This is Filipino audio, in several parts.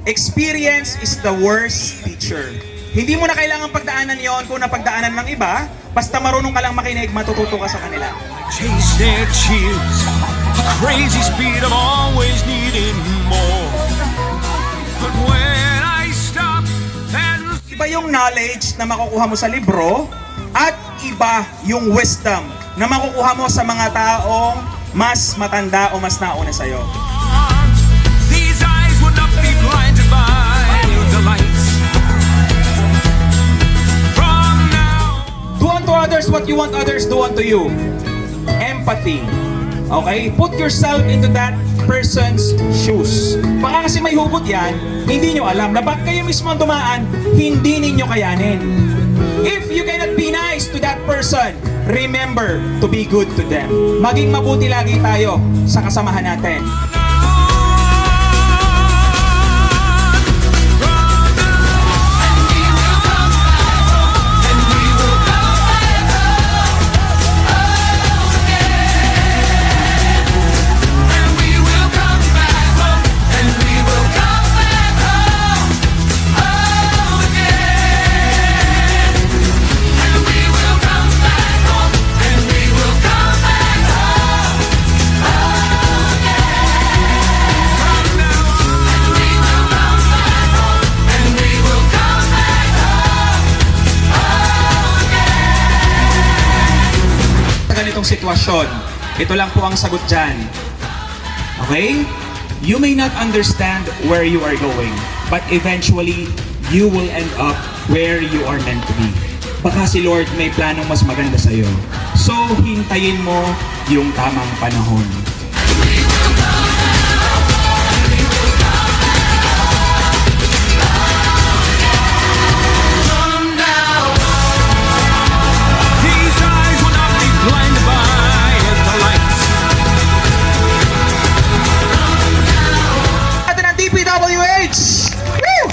experience is the worst teacher. Hindi mo na kailangan pagdaanan yon kung napagdaanan ng iba, basta marunong ka lang makinig, matututo ka sa kanila. Chase their cheers, a crazy speed of always needing more. But when I stop and Iba yung knowledge na makukuha mo sa libro at iba yung wisdom na makukuha mo sa mga taong mas matanda o mas nauna sa'yo. these eyes will not be blinded by the lights. From now Do unto others what you want others do unto you. Empathy. Okay? Put yourself into that person's shoes. Baka kasi may hugot yan, hindi nyo alam na ba't kayo mismo ang dumaan, hindi ninyo kayanin. If you cannot be nice to that person, remember to be good to them. Maging mabuti lagi tayo sa kasamahan natin. Ganitong sitwasyon, ito lang po ang sagot dyan. Okay? You may not understand where you are going, but eventually, you will end up where you are meant to be. Baka si Lord may planong mas maganda sa'yo. So, hintayin mo yung tamang panahon. these eyes will not be blinded by the lights. Natin ang DPWH! Woo!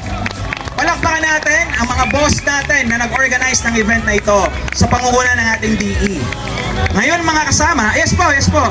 Palakpakan natin ang mga boss natin na nag-organize ng event na ito sa pangunguna ng ating DE. Ngayon mga kasama, yes po.